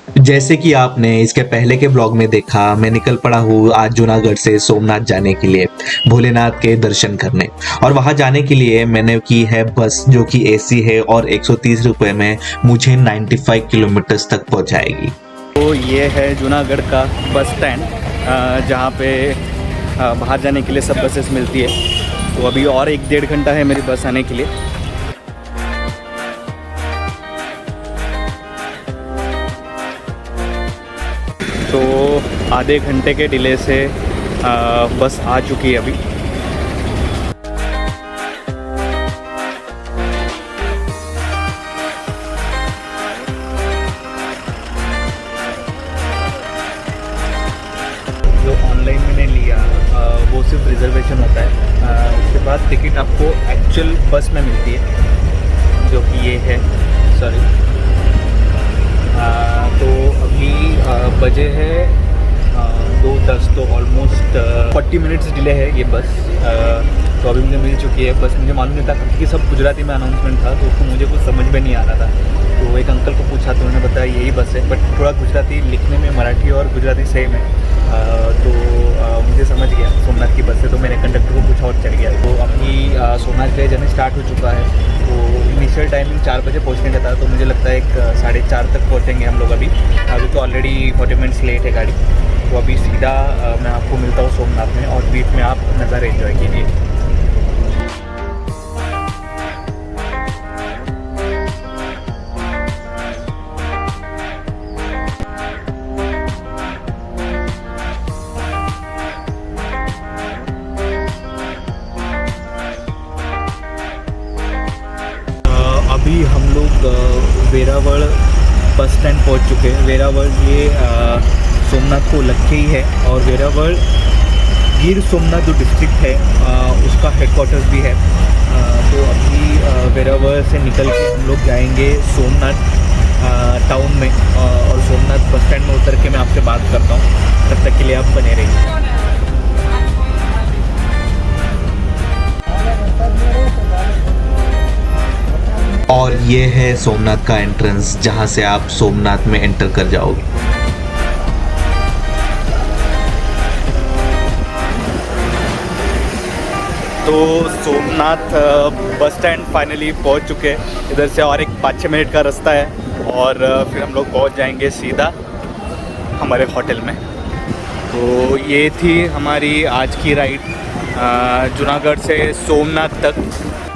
जैसे कि आपने इसके पहले के ब्लॉग में देखा, मैं निकल पड़ा हूँ आज जूनागढ़ से सोमनाथ जाने के लिए, भोलेनाथ के दर्शन करने। और वहाँ जाने के लिए मैंने की है बस, जो कि एसी है और 130 रुपए में मुझे 95 किलोमीटर्स तक पहुँचाएगी। तो ये है जूनागढ़ का बस स्टैंड, जहाँ पे बाहर जाने के लिए सब बसेस मिलती है। तो अभी और 1-1.5 घंटा है मेरी बस आने के लिए। तो आधे घंटे के डिले से बस आ चुकी है अभी। जो ऑनलाइन मैंने लिया वो सिर्फ रिजर्वेशन होता है, उसके बाद टिकट आपको एक्चुअल बस में मिलती है, जो कि ये है। सॉरी, तो अभी बजे है 2:10, तो ऑलमोस्ट 40 मिनट्स डिले है ये बस। तो अभी मुझे मिल चुकी है बस। मुझे मालूम नहीं था क्योंकि सब गुजराती में अनाउंसमेंट था, तो उसको मुझे कुछ समझ में नहीं आ रहा था। तो एक अंकल को पूछा तो उन्होंने बताया यही बस है, बट थोड़ा गुजराती लिखने में मराठी और गुजराती सेम है। तो मुझे समझ गया सोमनाथ की बस है, तो मैंने कंडक्टर को पूछा और चढ़ गया। तो अभी सोमनाथ का जर्नी स्टार्ट हो चुका है। तो इनिशियल टाइमिंग 4 बजे पहुंचने का था, तो मुझे लगता है 4:30 तक पहुंचेंगे हम लोग। अभी तो ऑलरेडी 40 मिनट्स लेट है गाड़ी। तो अभी सीधा मैं आपको मिलता हूँ सोमनाथ में, और बीच में आप नज़ारे एंजॉय कीजिए। अभी हम लोग वेरावल बस स्टैंड पहुंच चुके हैं। वेरावल ये सोमनाथ को लग के ही है, और वेरावल गिर सोमनाथ जो डिस्ट्रिक्ट है उसका हेडक्वार्टर्स भी है। तो अभी वेरावल से निकल के हम लोग जाएंगे सोमनाथ टाउन में, और सोमनाथ बस स्टैंड में उतर के मैं आपसे बात करता हूँ। तब तक के लिए आप बने रहिए। और ये है सोमनाथ का एंट्रेंस, जहाँ से आप सोमनाथ में एंटर कर जाओगे। तो सोमनाथ बस स्टैंड फाइनली पहुंच चुके हैं। इधर से और एक 5-6 मिनट का रास्ता है, और फिर हम लोग पहुंच जाएंगे सीधा हमारे होटल में। तो ये थी हमारी आज की राइड जूनागढ़ से सोमनाथ तक।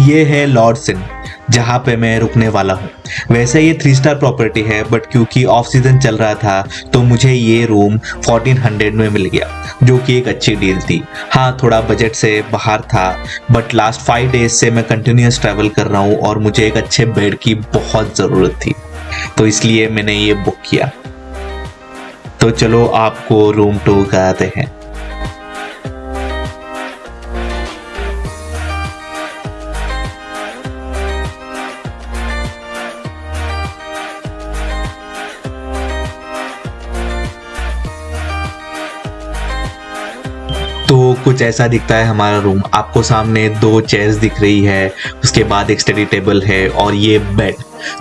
ये है लॉर्ड्स इन, जहाँ पे मैं रुकने वाला हूँ। वैसे ये 3 स्टार प्रॉपर्टी है, बट क्योंकि ऑफ सीजन चल रहा था तो मुझे ये रूम 1400 में मिल गया, जो कि एक अच्छी डील थी। हाँ, थोड़ा बजट से बाहर था, बट लास्ट 5 डेज से मैं कंटिन्यूस ट्रैवल कर रहा हूँ और मुझे एक अच्छे बेड की बहुत ज़रूरत थी, तो इसलिए मैंने ये बुक किया। तो चलो आपको रूम टूर कराते हैं। तो कुछ ऐसा दिखता है हमारा रूम। आपको सामने 2 चेयर्स दिख रही है, उसके बाद एक स्टडी टेबल है, और ये बेड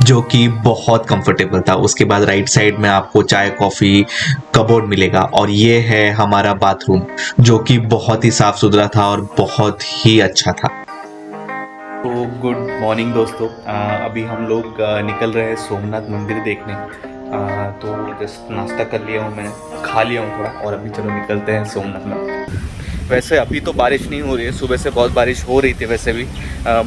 जो कि बहुत कंफर्टेबल था। उसके बाद राइट साइड में आपको चाय कॉफ़ी कबोर्ड मिलेगा, और ये है हमारा बाथरूम, जो कि बहुत ही साफ सुथरा था और बहुत ही अच्छा था। तो गुड मॉर्निंग दोस्तों, अभी हम लोग निकल रहे हैं सोमनाथ मंदिर देखने। तो जस्ट नाश्ता कर लिया हूँ, मैंने खा लिया हूँ थोड़ा, और अभी चलो निकलते हैं सोमनाथ में। वैसे अभी तो बारिश नहीं हो रही है, सुबह से बहुत बारिश हो रही थी वैसे भी,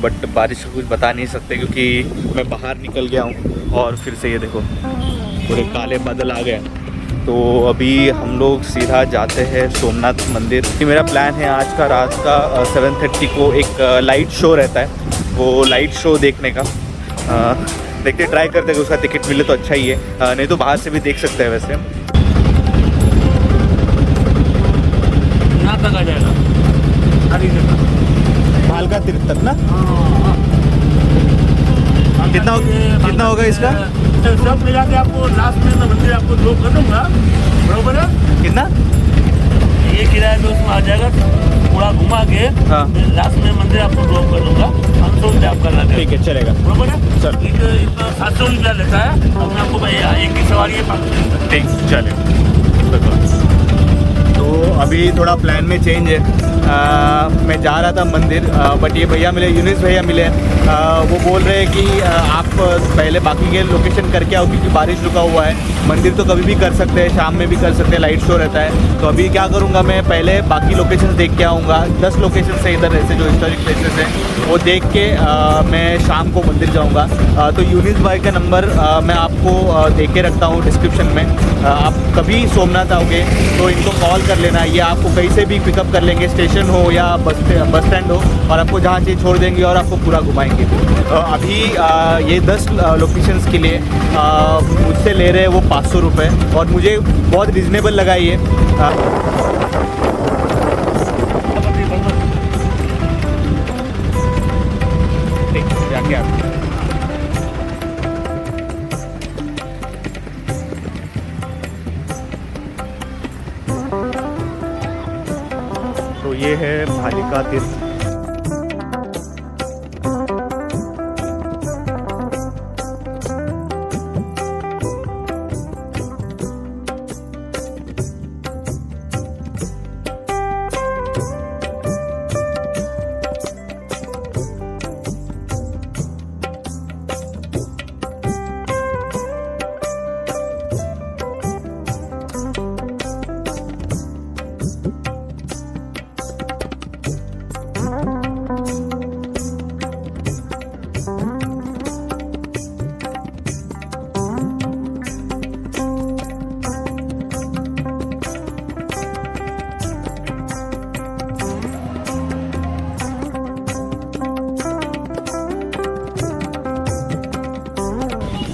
बट बारिश का कुछ बता नहीं सकते क्योंकि मैं बाहर निकल गया हूँ और फिर से ये देखो पूरे काले बादल आ गए। तो अभी हम लोग सीधा जाते हैं सोमनाथ मंदिर। मेरा प्लान है आज का रात का 7:30 को एक लाइट शो रहता है, वो लाइट शो देखने का। देखते ट्राई करते हैं, उसका टिकट मिले तो अच्छा ही है, नहीं तो बाहर से भी देख सकते हैं वैसे। तक आ जाएगा भालका तीर्थ तक ना। कितना होगा इसका? सब मिला के आपको लास्ट में मैं मंदिर आपको ड्रॉप कर दूंगा, बरोबर है? कितना ये किराया तो उसमें आ जाएगा, पूरा घुमा के लास्ट में मंदिर आपको ड्रॉप कर दूंगा। 500 रुपया आप करना, ठीक है, चलेगा, बरोबर है सर। इतना 700 रुपया लेता है, और मैं आपको भाई एक ही सवारी है 500 ठीक, चले। तो अभी थोड़ा प्लान में चेंज है। मैं जा रहा था मंदिर, बट ये भैया मिले, यूनिस भैया मिले। वो बोल रहे हैं कि आप पहले बाकी के लोकेशन करके आओ क्योंकि बारिश रुका हुआ है। मंदिर तो कभी भी कर सकते हैं, शाम में भी कर सकते हैं, लाइट शो रहता है। तो अभी क्या करूँगा, मैं पहले बाकी लोकेशन देख के आऊँगा। 10 लोकेशन से इधर ऐसे जो हिस्टोरिक प्लेसेस हैं वो देख के मैं शाम को मंदिर जाऊँगा। तो यूनिस भाई का नंबर मैं आपको दे के रखता हूँ डिस्क्रिप्शन में। आप कभी सोमनाथ आओगे तो इनको कॉल कर लेना, ये आपको कहीं से भी पिकअप कर लेंगे, स्टेशन हो या बस स्टैंड हो, और आपको जहाँ चाहिए छोड़ देंगे और आपको पूरा घुमाएंगे। अभी ये 10 लोकेशंस के लिए मुझसे ले रहे हैं वो 500 रुपये, और मुझे बहुत रिजनेबल लगा ये। जाके आप तो ये है भालिका तीर्थ।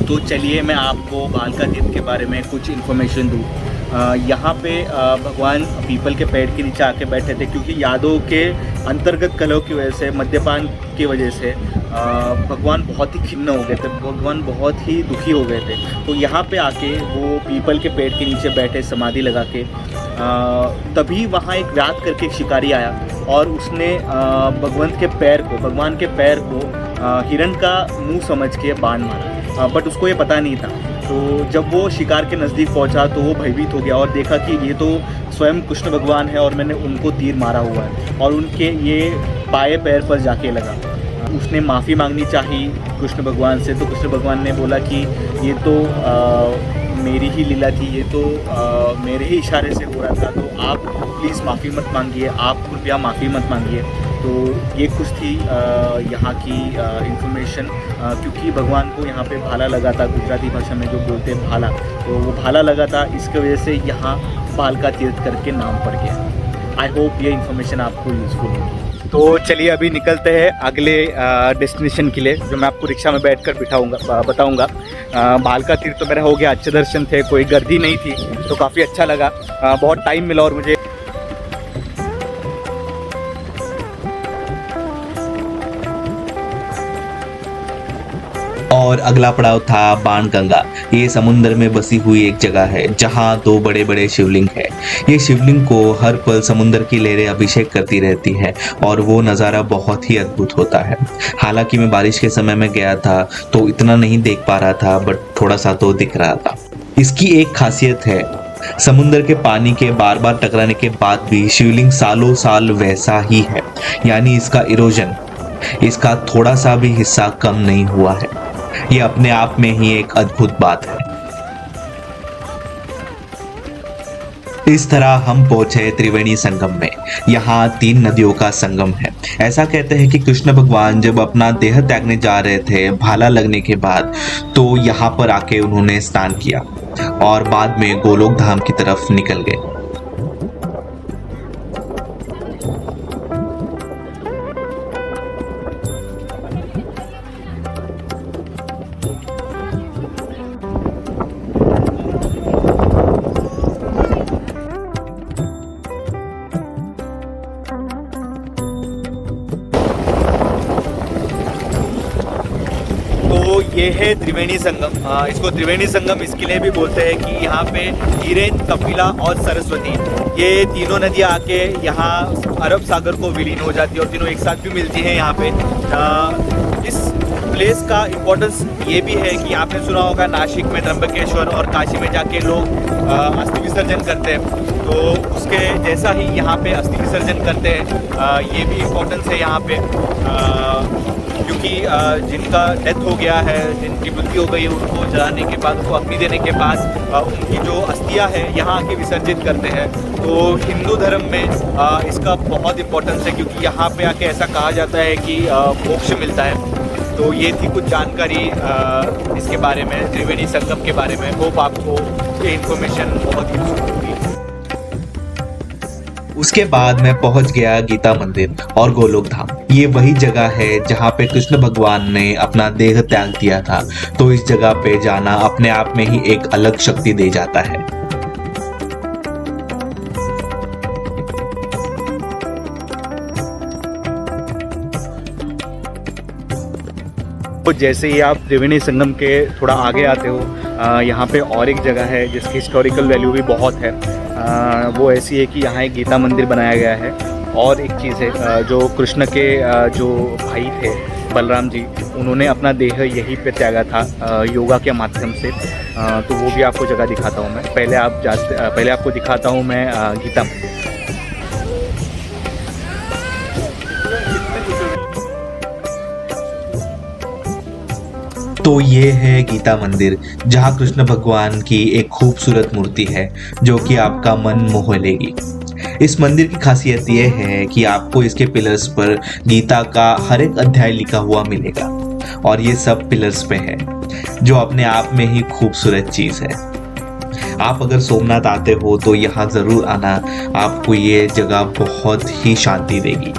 तो चलिए मैं आपको भालका तीर्थ के बारे में कुछ इन्फॉर्मेशन दूँ। यहाँ पे भगवान पीपल के पेड़ के नीचे आके बैठे थे क्योंकि यादों के अंतर्गत कलह की वजह से, मद्यपान की वजह से भगवान बहुत ही खिन्न हो गए थे, भगवान बहुत ही दुखी हो गए थे। तो यहाँ पे आके वो पीपल के पेड़ के नीचे बैठे समाधि लगा के, तभी वहाँ एक रात करके एक शिकारी आया और उसने भगवान के पैर को हिरण का मुंह समझ के बाण मारा, बट उसको ये पता नहीं था। तो जब वो शिकार के नज़दीक पहुंचा तो वो भयभीत हो गया और देखा कि ये तो स्वयं कृष्ण भगवान है और मैंने उनको तीर मारा हुआ है, और उनके ये बाएं पैर पर जाके लगा। उसने माफ़ी मांगनी चाहिए कृष्ण भगवान से, तो कृष्ण भगवान ने बोला कि ये तो मेरी ही लीला थी, ये तो मेरे ही इशारे से हो रहा था, तो आप प्लीज़ माफ़ी मत मांगिए, आप कृपया माफ़ी मत मांगिए। तो ये कुछ थी यहाँ की इन्फॉर्मेशन, क्योंकि भगवान को यहाँ पे भाला लगा था, गुजराती भाषा में जो बोलते हैं भाला, तो वो भाला लगा था, इसकी वजह से यहाँ भालका तीर्थ करके नाम पड़ गया। आई होप ये इन्फॉर्मेशन आपको यूज़फुल होगी। तो चलिए अभी निकलते हैं अगले डेस्टिनेशन के लिए, जो मैं आपको रिक्शा में बैठकर बताऊंगा। भालका तीर्थ तो मेरा हो गया, अच्छे दर्शन थे, कोई गर्दी नहीं थी, तो काफ़ी अच्छा लगा, बहुत टाइम मिला और मुझे। और अगला पड़ाव था बाणगंगा। ये समुद्र में बसी हुई एक जगह है जहाँ 2 बड़े बड़े शिवलिंग है। ये शिवलिंग को हर पल समुद्र की लहरें अभिषेक करती रहती है और वो नज़ारा बहुत ही अद्भुत होता है। हालांकि मैं बारिश के समय में गया था तो इतना नहीं देख पा रहा था, बट थोड़ा सा तो दिख रहा था। इसकी एक खासियत है, समुद्र के पानी के बार बार टकराने के बाद भी शिवलिंग सालों साल वैसा ही है, यानी इसका इरोजन, इसका थोड़ा सा भी हिस्सा कम नहीं हुआ है। ये अपने आप में ही एक अद्भुत बात है। इस तरह हम पहुंचे त्रिवेणी संगम में। यहाँ 3 नदियों का संगम है। ऐसा कहते हैं कि कृष्ण भगवान जब अपना देह त्यागने जा रहे थे भाला लगने के बाद, तो यहाँ पर आके उन्होंने स्नान किया और बाद में गोलोक धाम की तरफ निकल गए। ये है त्रिवेणी संगम। इसको त्रिवेणी संगम इसके लिए भी बोलते हैं कि यहाँ पे हीरेन, कपिला और सरस्वती, ये तीनों नदियाँ आके यहाँ अरब सागर को विलीन हो जाती है और तीनों एक साथ भी मिलती हैं यहाँ पे। इस प्लेस का इम्पोर्टेंस ये भी है कि आपने सुना होगा नासिक में त्र्यंबकेश्वर और काशी में जाके लोग अस्थि विसर्जन करते हैं, तो उसके जैसा ही यहाँ पे अस्थि विसर्जन करते हैं। ये भी इम्पोर्टेंस है यहाँ पे, क्योंकि जिनका डेथ हो गया है, जिनकी मृत्यु हो गई है, उनको जलाने के बाद, उनको अग्नि देने के बाद उनकी जो अस्थियाँ है यहाँ आके विसर्जित करते हैं। तो हिंदू धर्म में इसका बहुत इम्पोर्टेंस है, क्योंकि यहाँ पे आके ऐसा कहा जाता है कि मोक्ष मिलता है। तो ये थी कुछ जानकारी इसके बारे में, त्रिवेणी संगम के बारे में। होप आपको ये इन्फॉर्मेशन बहुत यूजफुल होगी। उसके बाद मैं पहुंच गया गीता मंदिर और गोलोक धाम। ये वही जगह है जहाँ पे कृष्ण भगवान ने अपना देह त्याग दिया था। तो इस जगह पे जाना अपने आप में ही एक अलग शक्ति दे जाता है। तो जैसे ही आप त्रिवेणी संगम के थोड़ा आगे आते हो, यहाँ पे और एक जगह है जिसकी हिस्टोरिकल वैल्यू भी बहुत है। वो ऐसी है कि यहाँ एक गीता मंदिर बनाया गया है। और एक चीज़ है, जो कृष्ण के जो भाई थे बलराम जी, उन्होंने अपना देह यहीं पे त्यागा था योगा के माध्यम से। तो वो भी आपको जगह दिखाता हूँ मैं। पहले आपको दिखाता हूँ मैं गीता मंदिर। तो ये है गीता मंदिर, जहाँ कृष्ण भगवान की एक खूबसूरत मूर्ति है जो कि आपका मन मोह लेगी। इस मंदिर की खासियत ये है कि आपको इसके पिलर्स पर गीता का हर एक अध्याय लिखा हुआ मिलेगा, और ये सब पिलर्स पे है, जो अपने आप में ही खूबसूरत चीज है। आप अगर सोमनाथ आते हो तो यहाँ जरूर आना, आपको ये जगह बहुत ही शांति देगी।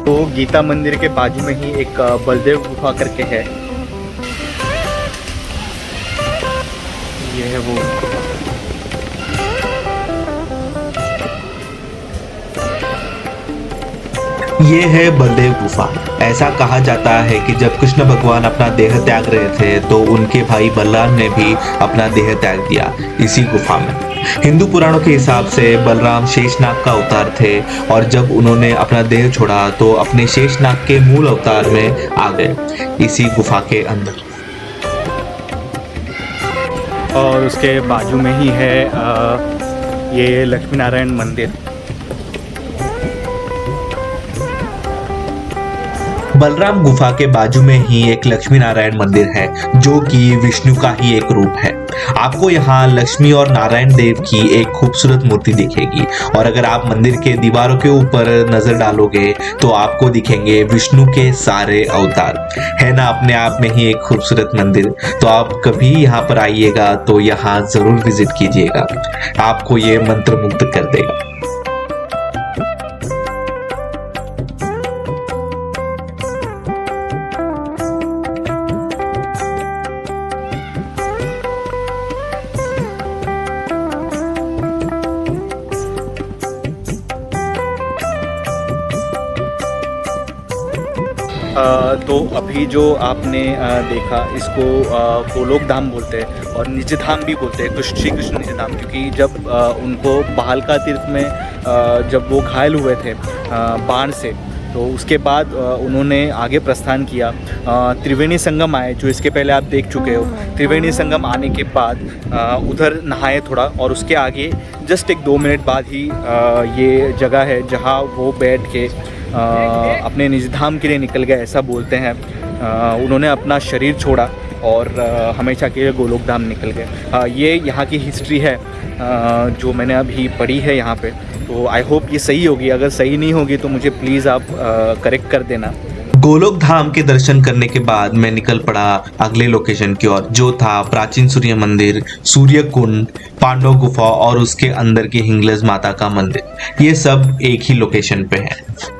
तो गीता मंदिर के बाजू में ही एक बलदेव गुफा करके है। ये है वो। ये है बलदेव गुफा। ऐसा कहा जाता है कि जब कृष्ण भगवान अपना देह त्याग रहे थे तो उनके भाई बलराम ने भी अपना देह त्याग दिया इसी गुफा में। हिंदू पुराणों के हिसाब से बलराम शेषनाग का अवतार थे, और जब उन्होंने अपना देह छोड़ा तो अपने शेषनाग के मूल अवतार में आ गए इसी गुफा के अंदर। और उसके बाजू में ही है ये लक्ष्मी नारायण मंदिर। बलराम गुफा के बाजू में ही एक लक्ष्मी नारायण मंदिर है, जो कि विष्णु का ही एक रूप है। आपको यहाँ लक्ष्मी और नारायण देव की एक खूबसूरत मूर्ति दिखेगी, और अगर आप मंदिर के दीवारों के ऊपर नजर डालोगे तो आपको दिखेंगे विष्णु के सारे अवतार। है ना अपने आप में ही एक खूबसूरत मंदिर। तो आप कभी यहाँ पर आइएगा तो यहाँ जरूर विजिट कीजिएगा, आपको ये मंत्रमुग्ध कर देगा। तो अभी जो आपने देखा, इसको गोलोक धाम बोलते हैं और निज धाम भी बोलते हैं, श्री कृष्ण निज धाम। क्योंकि जब उनको बहालका तीर्थ में जब वो घायल हुए थे बाण से, तो उसके बाद उन्होंने आगे प्रस्थान किया। त्रिवेणी संगम आए, जो इसके पहले आप देख चुके हो। त्रिवेणी संगम आने के बाद उधर नहाए थोड़ा, और उसके आगे जस्ट एक 2 मिनट बाद ही ये जगह है जहाँ वो बैठ के अपने निज धाम के लिए निकल गए, ऐसा बोलते हैं। उन्होंने अपना शरीर छोड़ा और हमेशा के लिए गोलोक धाम निकल गए। ये यहाँ की हिस्ट्री है जो मैंने अभी पढ़ी है यहाँ पे। तो आई होप ये सही होगी, अगर सही नहीं होगी तो मुझे प्लीज़ आप करेक्ट कर देना। गोलोक धाम के दर्शन करने के बाद मैं निकल पड़ा अगले लोकेशन की ओर, जो था प्राचीन सूर्य मंदिर, सूर्य कुंड, पांडव गुफा और उसके अंदर की हिंगलज माता का मंदिर। ये सब एक ही लोकेशन पे है।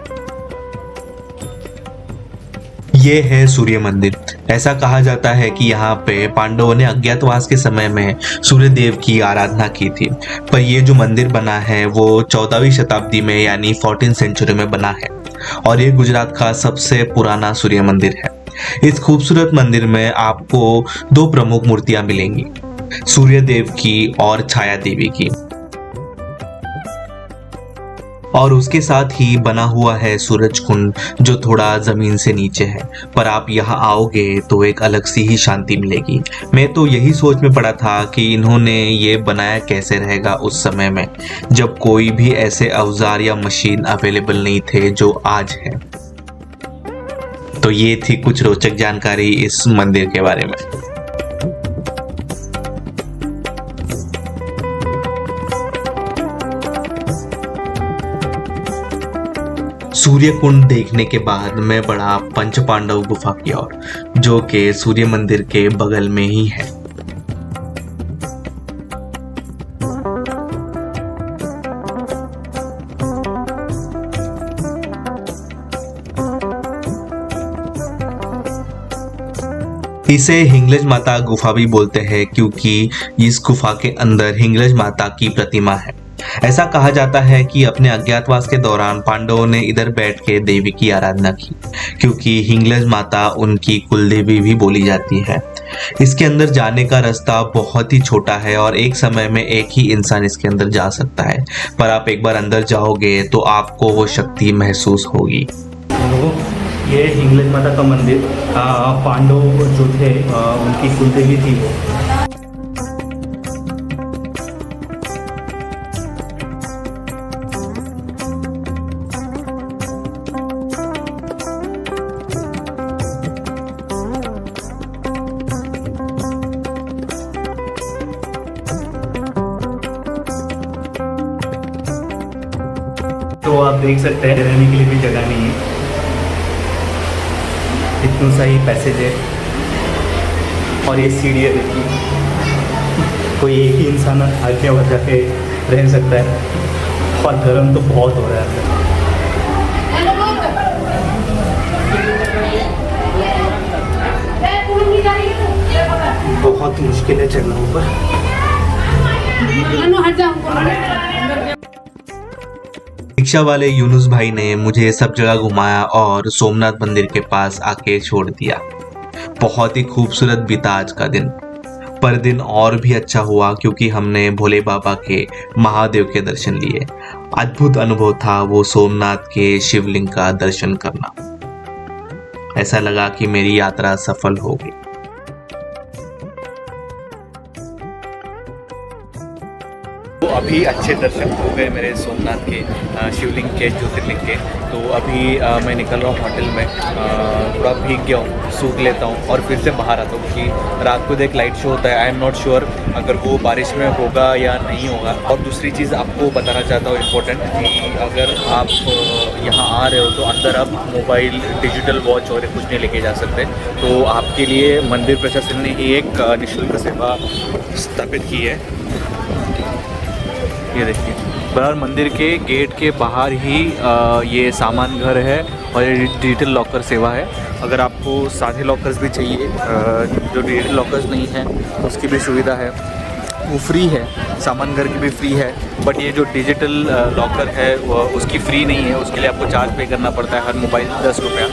ये है सूर्य मंदिर। ऐसा कहा जाता है कि यहाँ पे पांडवों ने अज्ञातवास के समय में सूर्य देव की आराधना की थी। पर ये जो मंदिर बना है वो 14वीं शताब्दी में यानी 14th सेंचुरी में बना है, और ये गुजरात का सबसे पुराना सूर्य मंदिर है। इस खूबसूरत मंदिर में आपको 2 प्रमुख मूर्तियां मिलेंगी, सूर्य देव की और छाया देवी की। और उसके साथ ही बना हुआ है सूरज कुंड जो थोड़ा ज़मीन से नीचे है। पर आप यहाँ आओगे तो एक अलग सी ही शांति मिलेगी। मैं तो यही सोच में पड़ा था कि इन्होंने ये बनाया कैसे रहेगा उस समय में जब कोई भी ऐसे औजार या मशीन अवेलेबल नहीं थे जो आज है। तो ये थी कुछ रोचक जानकारी इस मंदिर के बारे में। सूर्य कुंड देखने के बाद मैं बढ़ा पंच पांडव गुफा की ओर, जो कि सूर्य मंदिर के बगल में ही है। इसे हिंगलज माता गुफा भी बोलते हैं क्योंकि इस गुफा के अंदर हिंगलज माता की प्रतिमा है। ऐसा कहा जाता है कि अपने अज्ञातवास के दौरान पांडवों ने इधर बैठ के देवी की आराधना की, क्योंकि हिंगलज माता उनकी कुलदेवी भी बोली जाती है। इसके अंदर जाने का रास्ता बहुत ही छोटा है और एक समय में एक ही इंसान इसके अंदर जा सकता है, पर आप एक बार अंदर जाओगे तो आपको वो शक्ति महसूस होगी। ये हिंगलज माता का मंदिर, पांडव जो थे उनकी कुलदेवी थी वो। तो आप देख सकते हैं रहने के लिए भी जगह नहीं है, इतना सा ही पैसेज है और ये सीढ़ी है। देखिए कोई एक ही इंसान आगे बढ़ जाके रह सकता है और गर्म तो बहुत हो रहा है। बहुत मुश्किल है चढ़ना ऊपर। रिक्शा वाले यूनुस भाई ने मुझे सब जगह घुमाया और सोमनाथ मंदिर के पास आके छोड़ दिया। बहुत ही खूबसूरत बीता आज का दिन, पर दिन और भी अच्छा हुआ क्योंकि हमने भोले बाबा के महादेव के दर्शन लिए। अद्भुत अनुभव था वो सोमनाथ के शिवलिंग का दर्शन करना। ऐसा लगा कि मेरी यात्रा सफल हो गई। तो अभी अच्छे दर्शन हो गए मेरे सोमनाथ के, शिवलिंग के, ज्योतिर्लिंग के। तो अभी मैं निकल रहा हूँ होटल में, थोड़ा भीग गया हूँ, सूख लेता हूँ और फिर से बाहर आता हूँ कि रात को एक लाइट शो होता है। आई एम नॉट श्योर अगर वो बारिश में होगा या नहीं होगा। और दूसरी चीज़ आपको बताना चाहता हूँ इम्पोर्टेंट, कि अगर आप यहाँ आ रहे हो तो अंदर आप मोबाइल, डिजिटल वॉच और कुछ नहीं लेके जा सकते। तो आपके लिए मंदिर प्रशासन ने ही एक निःशुल्क सेवा स्थापित की है। ये देखिए बराबर मंदिर के गेट के बाहर ही ये सामान घर है और ये डिजिटल लॉकर सेवा है। अगर आपको सादे लॉकर्स भी चाहिए, जो डिजिटल लॉकर्स नहीं है उसकी भी सुविधा है, वो फ्री है। सामान घर की भी फ्री है, बट ये जो डिजिटल लॉकर है वो उसकी फ्री नहीं है, उसके लिए आपको चार्ज पे करना पड़ता है हर मोबाइल 10 रुपया।